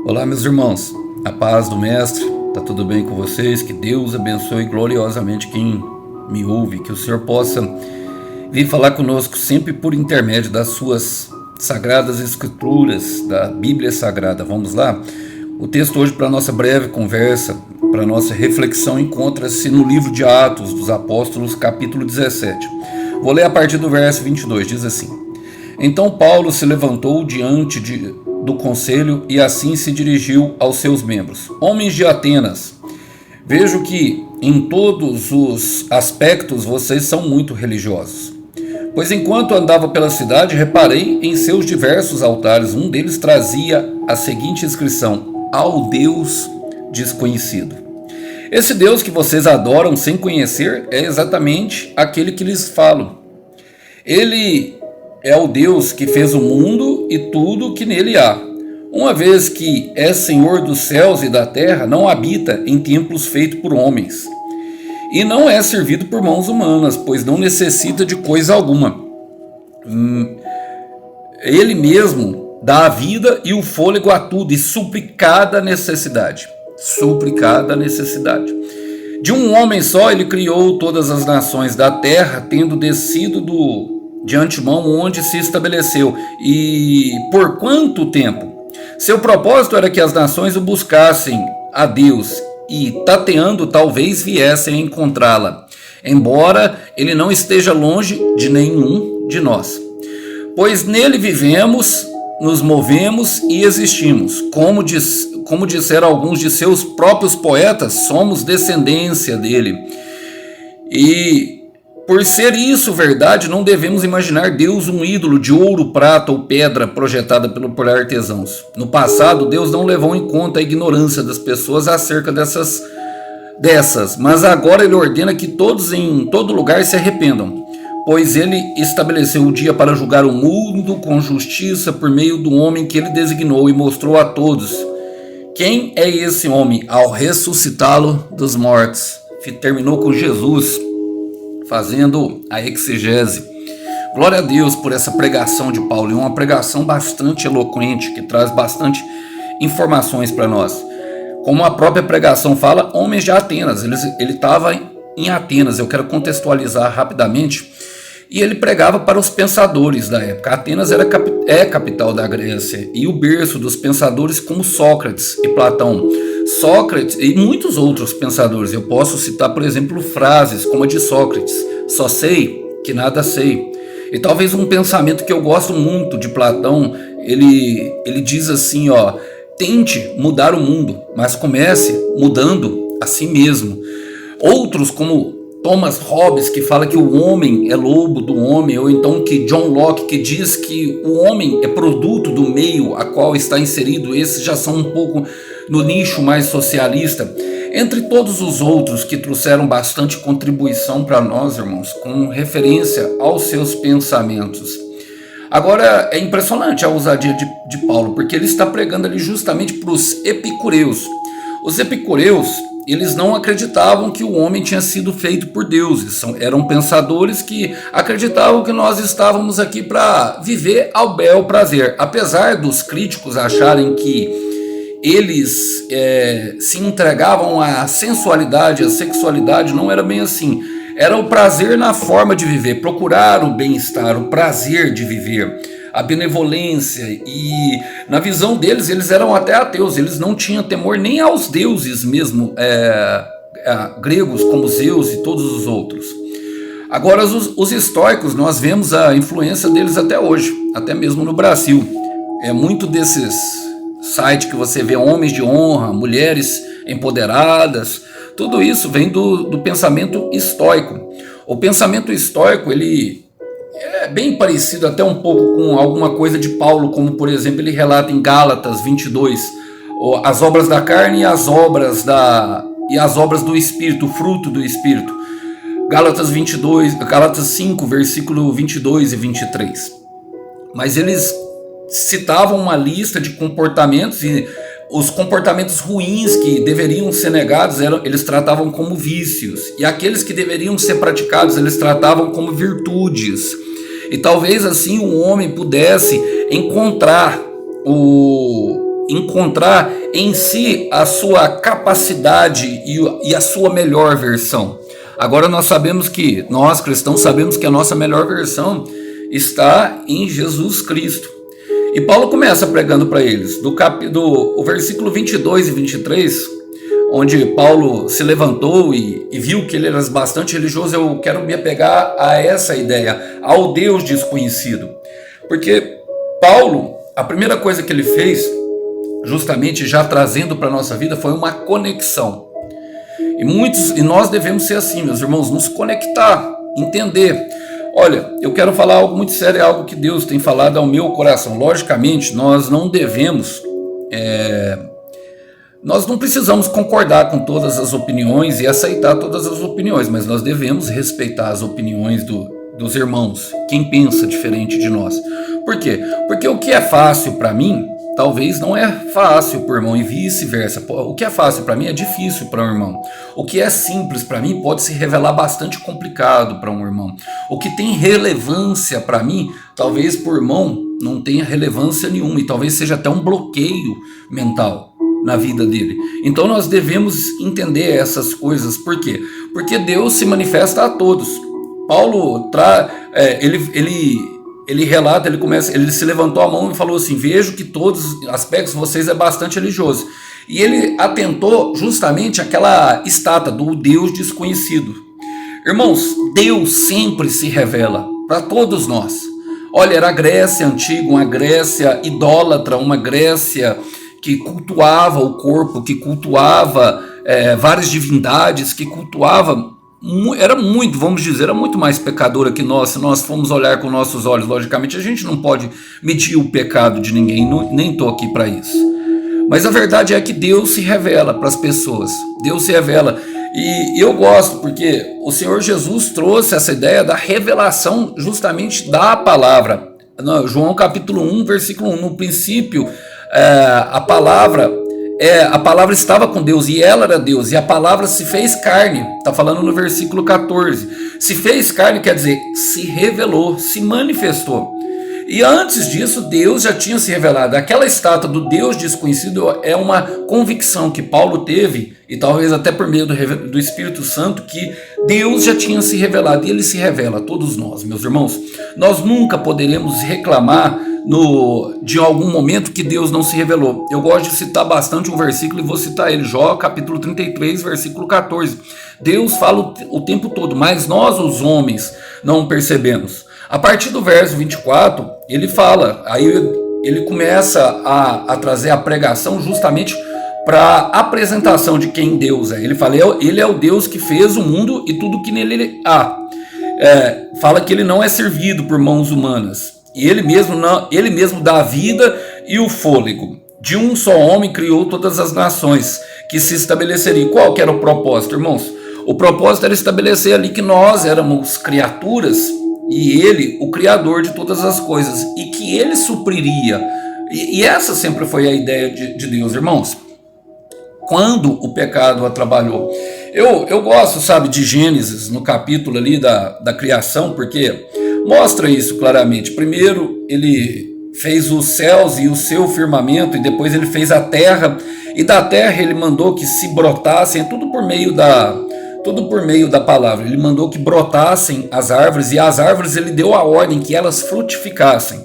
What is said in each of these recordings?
Olá, meus irmãos, a paz do Mestre, tá tudo bem com vocês? Que Deus abençoe gloriosamente quem me ouve, que o Senhor possa vir falar conosco sempre por intermédio das suas sagradas escrituras, da Bíblia Sagrada. Vamos lá? O texto hoje para nossa breve conversa, para nossa reflexão, encontra-se no livro de Atos dos Apóstolos, capítulo 17. Vou ler a partir do verso 22, diz assim: Então Paulo se levantou diante do conselho e assim se dirigiu aos seus membros. Homens de Atenas, vejo que em todos os aspectos vocês são muito religiosos. Pois enquanto andava pela cidade, reparei em seus diversos altares. Um deles trazia a seguinte inscrição: ao Deus desconhecido. Esse Deus que vocês adoram sem conhecer é exatamente aquele que lhes falo. Ele é o Deus que fez o mundo e tudo que nele há. Uma vez que é Senhor dos céus e da terra, não habita em templos feitos por homens. E não é servido por mãos humanas, pois não necessita de coisa alguma. Ele mesmo dá a vida e o fôlego a tudo e supre cada necessidade. De um homem só ele criou todas as nações da terra, tendo descido de antemão onde se estabeleceu. E por quanto tempo? Seu propósito era que as nações o buscassem a Deus e, tateando, talvez viessem a encontrá-la, embora ele não esteja longe de nenhum de nós. Pois nele vivemos, nos movemos e existimos. Como disseram alguns de seus próprios poetas, somos descendência dele. E por ser isso verdade, não devemos imaginar Deus um ídolo de ouro, prata ou pedra projetada por artesãos. No passado, Deus não levou em conta a ignorância das pessoas acerca dessas, mas agora ele ordena que todos em todo lugar se arrependam, pois ele estabeleceu o dia para julgar o mundo com justiça por meio do homem que ele designou e mostrou a todos quem é esse homem ao ressuscitá-lo dos mortos. Terminou com Jesus fazendo a exegese. Glória a Deus por essa pregação de Paulo, e uma pregação bastante eloquente, que traz bastante informações para nós. Como a própria pregação fala, homens de Atenas, ele estava em Atenas. Eu quero contextualizar rapidamente. E ele pregava para os pensadores da época. Atenas é capital da Grécia e o berço dos pensadores como Sócrates e Platão. Sócrates e muitos outros pensadores. Eu posso citar, por exemplo, frases como a de Sócrates: só sei que nada sei. E talvez um pensamento que eu gosto muito de Platão, ele diz assim, tente mudar o mundo, mas comece mudando a si mesmo. Outros, como Thomas Hobbes, que fala que o homem é lobo do homem, ou então que John Locke, que diz que o homem é produto do meio a qual está inserido. Esses já são um pouco no nicho mais socialista, entre todos os outros que trouxeram bastante contribuição para nós, irmãos, com referência aos seus pensamentos. Agora, é impressionante a ousadia de Paulo, porque ele está pregando ali justamente para os epicureus. Os epicureus, eles não acreditavam que o homem tinha sido feito por deuses. Eram pensadores que acreditavam que nós estávamos aqui para viver ao bel prazer. Apesar dos críticos acharem que eles se entregavam à sensualidade, à sexualidade, não era bem assim. Era o prazer na forma de viver, procurar o bem-estar, o prazer de viver, a benevolência. E na visão deles, eles eram até ateus. Eles não tinham temor nem aos deuses mesmo, gregos como Zeus e todos os outros. Agora, os estoicos, nós vemos a influência deles até hoje, até mesmo no Brasil. Muito desses sites que você vê, homens de honra, mulheres empoderadas, tudo isso vem do pensamento estoico. O pensamento estoico, ele é bem parecido até um pouco com alguma coisa de Paulo, como por exemplo ele relata em Gálatas 22, as obras da carne e as obras do Espírito, o fruto do Espírito. Gálatas 5, versículo 22 e 23. Mas eles citavam uma lista de comportamentos, e os comportamentos ruins que deveriam ser negados, eles tratavam como vícios, e aqueles que deveriam ser praticados, eles tratavam como virtudes. E talvez assim o homem pudesse encontrar encontrar em si a sua capacidade e a sua melhor versão. Agora nós cristãos sabemos que a nossa melhor versão está em Jesus Cristo. E Paulo começa pregando para eles, o versículo 22 e 23, onde Paulo se levantou e viu que ele era bastante religioso. Eu quero me apegar a essa ideia, ao Deus desconhecido. Porque Paulo, a primeira coisa que ele fez, justamente já trazendo para a nossa vida, foi uma conexão. E nós devemos ser assim, meus irmãos, nos conectar, entender. Olha, eu quero falar algo muito sério, é algo que Deus tem falado ao meu coração. Logicamente, nós não devemos, nós não precisamos concordar com todas as opiniões e aceitar todas as opiniões, mas nós devemos respeitar as opiniões dos irmãos, quem pensa diferente de nós. Por quê? Porque o que é fácil para mim, talvez não é fácil para o irmão, e vice-versa. O que é fácil para mim é difícil para um irmão. O que é simples para mim pode se revelar bastante complicado para um irmão. O que tem relevância para mim, talvez para o irmão não tenha relevância nenhuma, e talvez seja até um bloqueio mental na vida dele. Então nós devemos entender essas coisas. Por quê? Porque Deus se manifesta a todos. Paulo ele relata, ele se levantou a mão e falou assim: vejo que todos os aspectos de vocês é bastante religioso. E ele atentou justamente àquela estátua do Deus desconhecido. Irmãos, Deus sempre se revela para todos nós. Olha, era a Grécia antiga, uma Grécia idólatra, uma Grécia que cultuava o corpo, que cultuava várias divindades, que cultuava, era muito mais pecadora que nós, se nós formos olhar com nossos olhos. Logicamente a gente não pode medir o pecado de ninguém, nem estou aqui para isso. Mas a verdade é que Deus se revela para as pessoas, Deus se revela. E eu gosto porque o Senhor Jesus trouxe essa ideia da revelação justamente da palavra. João capítulo 1, versículo 1, no princípio a palavra estava com Deus e ela era Deus, e a palavra se fez carne, está falando no versículo 14. Se fez carne quer dizer se revelou, se manifestou. E antes disso Deus já tinha se revelado. Aquela estátua do Deus desconhecido é uma convicção que Paulo teve, e talvez até por meio do Espírito Santo, que Deus já tinha se revelado, e ele se revela a todos nós, meus irmãos. Nós nunca poderemos reclamar de algum momento que Deus não se revelou. Eu gosto de citar bastante um versículo, e vou citar ele, Jó capítulo 33, versículo 14. Deus fala o tempo todo, mas nós os homens não percebemos. A partir do verso 24, ele fala, aí ele começa a trazer a pregação justamente para a apresentação de quem Deus é. Ele fala, ele é o Deus que fez o mundo e tudo que nele há. Fala que ele não é servido por mãos humanas. E ele mesmo dá a vida e o fôlego. De um só homem criou todas as nações que se estabeleceriam. Qual que era o propósito, irmãos? O propósito era estabelecer ali que nós éramos criaturas e ele, o criador de todas as coisas, e que ele supriria. E essa sempre foi a ideia de Deus, irmãos. Quando o pecado atrapalhou. Eu gosto, de Gênesis, no capítulo ali da criação, porque mostra isso claramente. Primeiro ele fez os céus e o seu firmamento, e depois ele fez a terra, e da terra ele mandou que se brotassem, tudo por meio da palavra. Ele mandou que brotassem as árvores, e as árvores ele deu a ordem que elas frutificassem.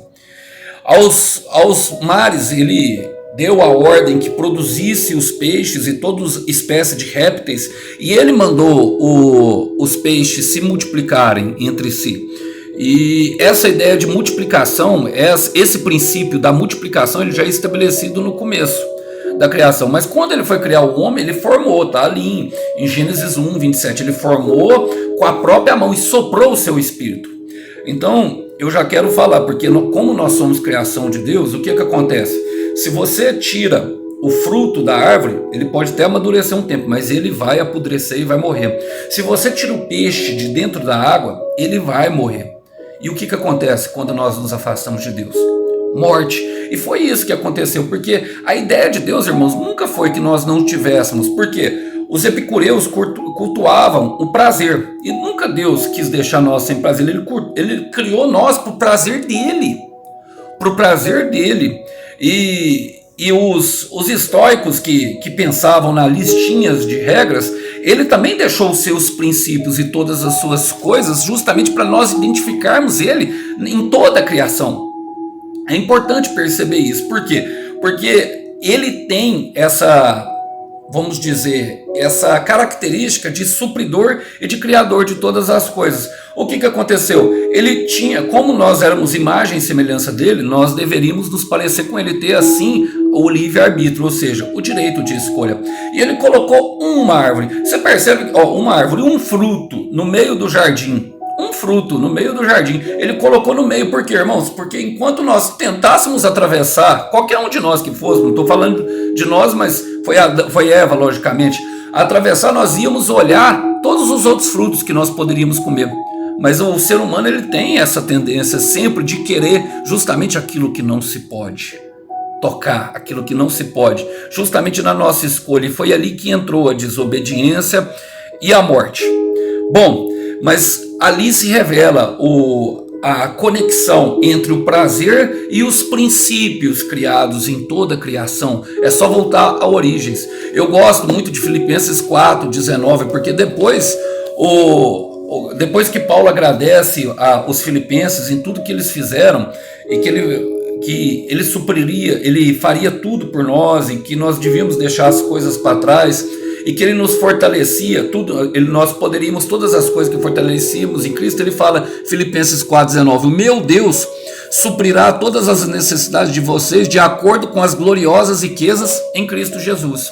Aos mares ele deu a ordem que produzisse os peixes e toda espécie de répteis, e ele mandou os peixes se multiplicarem entre si. E essa ideia de multiplicação, esse princípio da multiplicação, ele já é estabelecido no começo da criação. Mas quando ele foi criar o homem, ele formou, tá ali em Gênesis 1, 27, ele formou com a própria mão e soprou o seu espírito. Então, eu já quero falar, porque como nós somos criação de Deus, o que acontece? Se você tira o fruto da árvore, ele pode até amadurecer um tempo, mas ele vai apodrecer e vai morrer. Se você tira o peixe de dentro da água, ele vai morrer. E o que acontece quando nós nos afastamos de Deus? Morte. E foi isso que aconteceu, porque a ideia de Deus, irmãos, nunca foi que nós não tivéssemos. Por quê? Os epicureus cultuavam o prazer, e nunca Deus quis deixar nós sem prazer. Ele criou nós para o prazer dele. Para o prazer dele. E E os estoicos que pensavam na listinhas de regras, ele também deixou os seus princípios e todas as suas coisas justamente para nós identificarmos ele em toda a criação. É importante perceber isso. Por quê? Porque ele tem essa, vamos dizer, essa característica de supridor e de criador de todas as coisas. O que aconteceu? Ele tinha, como nós éramos imagem e semelhança dele, nós deveríamos nos parecer com ele, ter assim o livre-arbítrio, ou seja, o direito de escolha. E ele colocou uma árvore. Você percebe, uma árvore, um fruto no meio do jardim. Um fruto no meio do jardim. Ele colocou no meio, por quê, irmãos? Porque enquanto nós tentássemos atravessar, qualquer um de nós que fosse, não estou falando de nós, mas foi Eva, logicamente, atravessar, nós íamos olhar todos os outros frutos que nós poderíamos comer. Mas o ser humano, ele tem essa tendência sempre de querer justamente aquilo que não se pode. Tocar aquilo que não se pode, justamente na nossa escolha. E foi ali que entrou a desobediência e a morte. Bom, mas ali se revela a conexão entre o prazer e os princípios criados em toda a criação. É só voltar a origens. Eu gosto muito de Filipenses 4:19, porque depois que Paulo agradece aos filipenses em tudo que eles fizeram, e que ele supriria, ele faria tudo por nós, e que nós devíamos deixar as coisas para trás, e que ele nos fortalecia, nós poderíamos, todas as coisas que fortalecíamos em Cristo. Ele fala, Filipenses 4:19, o meu Deus suprirá todas as necessidades de vocês de acordo com as gloriosas riquezas em Cristo Jesus.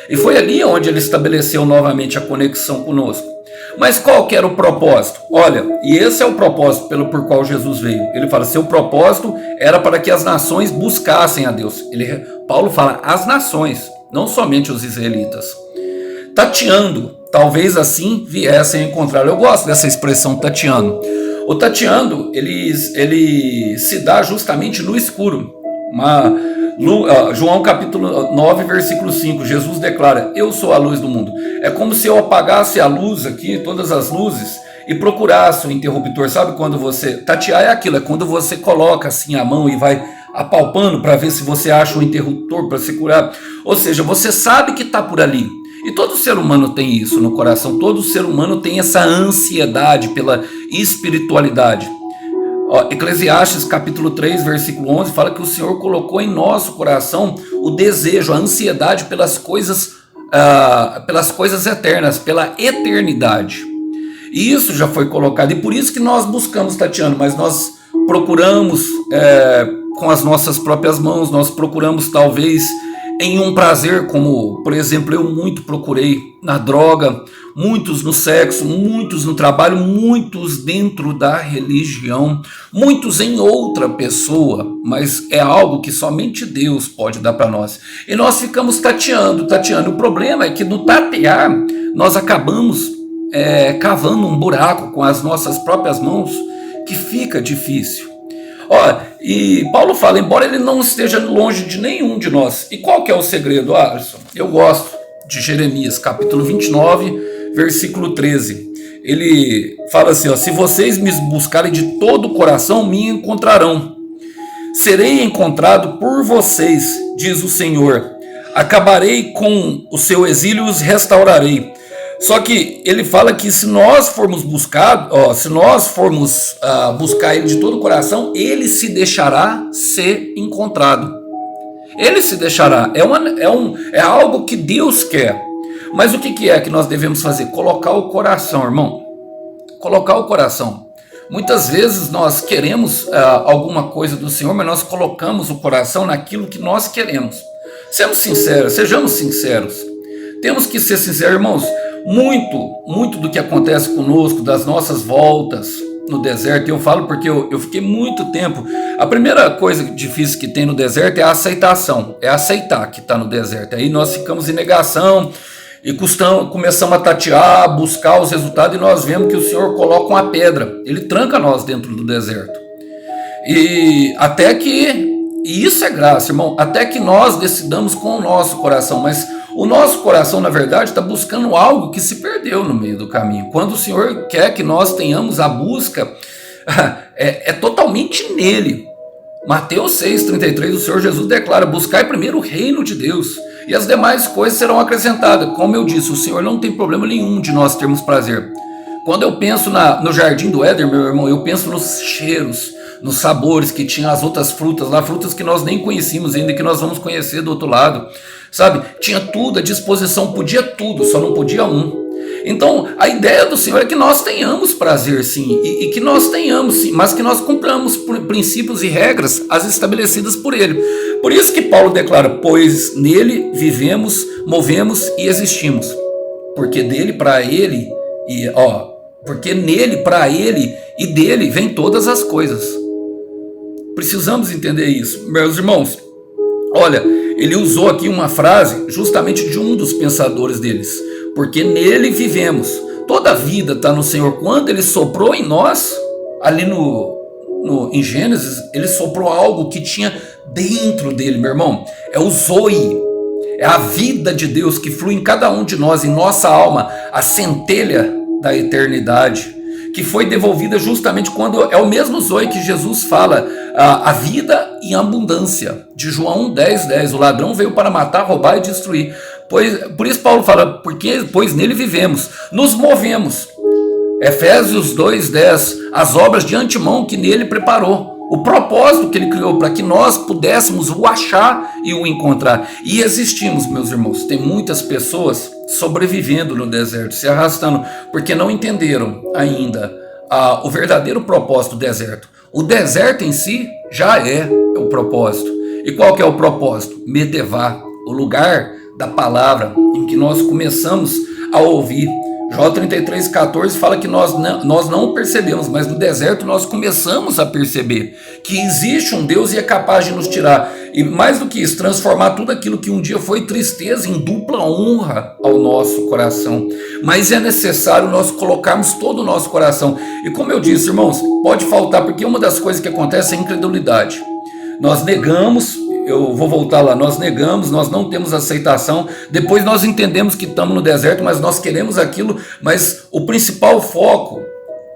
E foi ali onde ele estabeleceu novamente a conexão conosco. Mas qual que era o propósito? Olha, e esse é o propósito por qual Jesus veio. Ele fala, seu propósito era para que as nações buscassem a Deus. Paulo fala, as nações, não somente os israelitas. Tateando, talvez assim viessem a encontrar. Eu gosto dessa expressão tateando. O tateando, ele se dá justamente no escuro. João capítulo 9, versículo 5, Jesus declara, eu sou a luz do mundo. É como se eu apagasse a luz aqui, todas as luzes, e procurasse o interruptor. Sabe quando você... Tatear é aquilo, é quando você coloca assim a mão e vai apalpando para ver se você acha o interruptor para se curar. Ou seja, você sabe que está por ali. E todo ser humano tem isso no coração, todo ser humano tem essa ansiedade pela espiritualidade. Eclesiastes capítulo 3, versículo 11, fala que o Senhor colocou em nosso coração o desejo, a ansiedade pelas coisas eternas, pela eternidade. E isso já foi colocado, e por isso que nós buscamos, Tatiana, mas nós procuramos com as nossas próprias mãos, nós procuramos talvez em um prazer, como por exemplo eu muito procurei na droga, muitos no sexo, muitos no trabalho, muitos dentro da religião, muitos em outra pessoa, mas é algo que somente Deus pode dar para nós. E nós ficamos tateando. O problema é que no tatear nós acabamos cavando um buraco com as nossas próprias mãos que fica difícil. E Paulo fala, embora ele não esteja longe de nenhum de nós. E qual que é o segredo, Alisson? Eu gosto de Jeremias, capítulo 29, versículo 13. Ele fala assim, se vocês me buscarem de todo o coração, me encontrarão. Serei encontrado por vocês, diz o Senhor. Acabarei com o seu exílio e os restaurarei. Só que ele fala que se nós formos buscar, buscar ele de todo o coração, ele se deixará ser encontrado. Ele se deixará. É algo que Deus quer. Mas o que é que nós devemos fazer? Colocar o coração, irmão. Colocar o coração. Muitas vezes nós queremos alguma coisa do Senhor, mas nós colocamos o coração naquilo que nós queremos. Sejamos sinceros. Temos que ser sinceros, irmãos. Muito do que acontece conosco, das nossas voltas no deserto, eu falo porque eu fiquei muito tempo. A primeira coisa difícil que tem no deserto é a aceitação, é aceitar que está no deserto. Aí nós ficamos em negação e começamos a tatear, buscar os resultados, e nós vemos que o Senhor coloca uma pedra, ele tranca nós dentro do deserto. E isso é graça, irmão, até que nós decidamos com o nosso coração, mas o nosso coração, na verdade, está buscando algo que se perdeu no meio do caminho. Quando o Senhor quer que nós tenhamos a busca, é totalmente nele. Mateus 6,33, o Senhor Jesus declara: buscai primeiro o reino de Deus, e as demais coisas serão acrescentadas. Como eu disse, o Senhor não tem problema nenhum de nós termos prazer. Quando eu penso no jardim do Éden, meu irmão, eu penso nos cheiros, nos sabores que tinha as outras frutas lá, frutas que nós nem conhecíamos ainda, que nós vamos conhecer do outro lado, sabe? Tinha tudo à disposição, podia tudo, só não podia um. Então, a ideia do Senhor é que nós tenhamos prazer, sim, e que nós tenhamos, sim, mas que nós cumpramos princípios e regras as estabelecidas por Ele. Por isso que Paulo declara: pois nele vivemos, movemos e existimos. Porque dele, para ele, porque nele, para ele e dele vem todas as coisas. Precisamos entender isso, meus irmãos. Olha, ele usou aqui uma frase justamente de um dos pensadores deles: porque nele vivemos. Toda a vida está no Senhor. Quando ele soprou em nós, ali em Gênesis, ele soprou algo que tinha dentro dele, meu irmão. É o Zoe, é a vida de Deus que flui em cada um de nós, em nossa alma, a centelha da eternidade, que foi devolvida justamente quando é o mesmo Zoe que Jesus fala, a vida em abundância, de João 10:10, o ladrão veio para matar, roubar e destruir. Por isso Paulo fala: pois nele vivemos, nos movemos. Efésios 2:10, as obras de antemão que nele preparou, o propósito que ele criou para que nós pudéssemos o achar e o encontrar. E existimos, meus irmãos. Tem muitas pessoas sobrevivendo no deserto, se arrastando, porque não entenderam ainda o verdadeiro propósito do deserto. O deserto em si já é o propósito. E qual que é o propósito? Medevá, o lugar da palavra em que nós começamos a ouvir. Jó 33:14 fala que nós não percebemos, mas no deserto nós começamos a perceber que existe um Deus e é capaz de nos tirar, e mais do que isso, transformar tudo aquilo que um dia foi tristeza em dupla honra ao nosso coração. Mas é necessário nós colocarmos todo o nosso coração. E como eu disse, irmãos, pode faltar, porque uma das coisas que acontece é a incredulidade. Nós negamos. Eu vou voltar lá, nós negamos, nós não temos aceitação, depois nós entendemos que estamos no deserto, mas nós queremos aquilo, mas o principal foco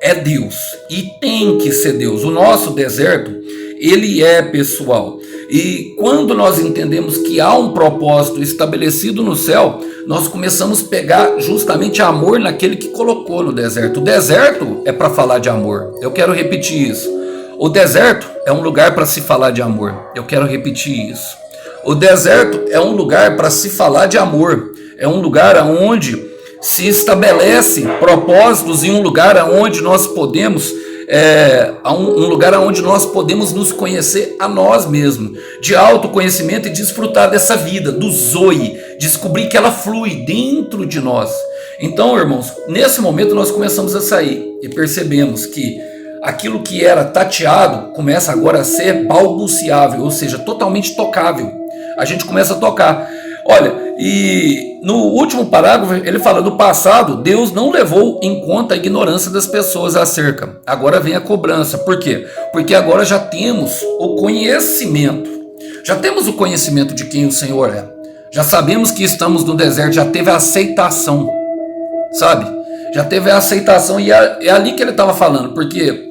é Deus, e tem que ser Deus. O nosso deserto, ele é pessoal, e quando nós entendemos que há um propósito estabelecido no céu, nós começamos a pegar justamente amor naquele que colocou no deserto. O deserto é para falar de amor, eu quero repetir isso. O deserto é um lugar para se falar de amor. Eu quero repetir isso. O deserto é um lugar para se falar de amor. É um lugar onde se estabelece propósitos, e um lugar onde nós podemos um lugar onde nós podemos nos conhecer a nós mesmos, de autoconhecimento, e desfrutar dessa vida, do Zoe, descobrir que ela flui dentro de nós. Então, irmãos, nesse momento nós começamos a sair e percebemos que aquilo que era tateado começa agora a ser balbuciável, ou seja, totalmente tocável. A gente começa a tocar. Olha, e no último parágrafo ele fala: do passado Deus não levou em conta a ignorância das pessoas acerca. Agora vem a cobrança. Por quê? Porque agora já temos o conhecimento. Já temos o conhecimento de quem o Senhor é. Já sabemos que estamos no deserto, já teve a aceitação, sabe? Já teve a aceitação, e é ali que ele estava falando, porque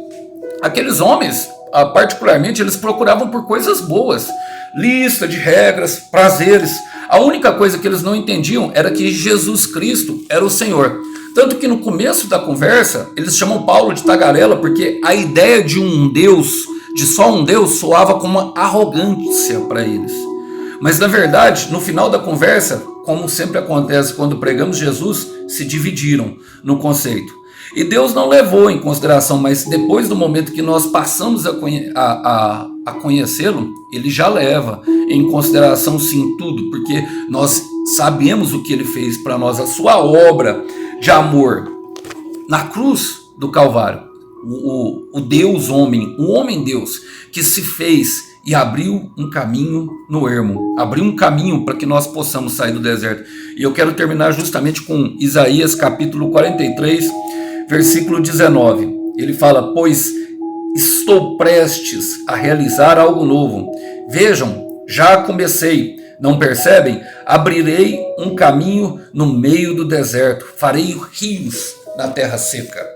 aqueles homens, particularmente, eles procuravam por coisas boas, lista de regras, prazeres. A única coisa que eles não entendiam era que Jesus Cristo era o Senhor. Tanto que no começo da conversa, eles chamam Paulo de tagarela, porque a ideia de um Deus, de só um Deus, soava como uma arrogância para eles. Mas na verdade, no final da conversa, como sempre acontece quando pregamos Jesus, se dividiram no conceito. E Deus não levou em consideração, mas depois do momento que nós passamos a conhecê-lo, ele já leva em consideração sim tudo, porque nós sabemos o que ele fez para nós, a sua obra de amor na cruz do Calvário. O Deus homem, o homem Deus, que se fez e abriu um caminho no ermo, abriu um caminho para que nós possamos sair do deserto. E eu quero terminar justamente com Isaías capítulo 43, versículo 19. Ele fala: pois estou prestes a realizar algo novo. Vejam, já comecei. Não percebem? Abrirei um caminho no meio do deserto. Farei rios na terra seca.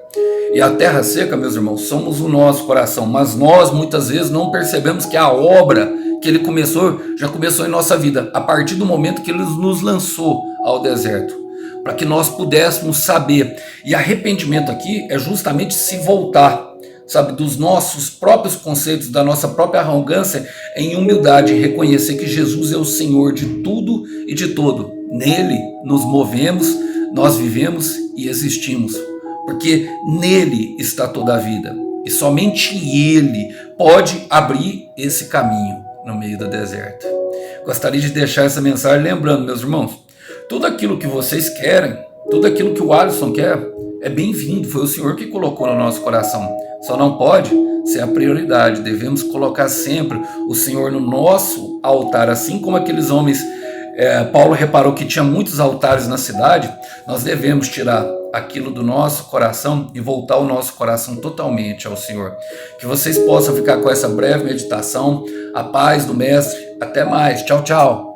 E a terra seca, meus irmãos, somos o nosso coração, mas nós muitas vezes não percebemos que a obra que ele começou, já começou em nossa vida, a partir do momento que ele nos lançou ao deserto, para que nós pudéssemos saber. E arrependimento aqui é justamente se voltar, sabe, dos nossos próprios conceitos, da nossa própria arrogância, em humildade, reconhecer que Jesus é o Senhor de tudo e de todo. Nele nos movemos, nós vivemos e existimos, porque nele está toda a vida. E somente ele pode abrir esse caminho no meio do deserto. Gostaria de deixar essa mensagem lembrando, meus irmãos, tudo aquilo que vocês querem, tudo aquilo que o Alisson quer, é bem-vindo, foi o Senhor que colocou no nosso coração. Só não pode ser a prioridade, devemos colocar sempre o Senhor no nosso altar, assim como aqueles homens, Paulo reparou que tinha muitos altares na cidade, nós devemos tirar aquilo do nosso coração e voltar o nosso coração totalmente ao Senhor. Que vocês possam ficar com essa breve meditação, a paz do Mestre, até mais, tchau, tchau.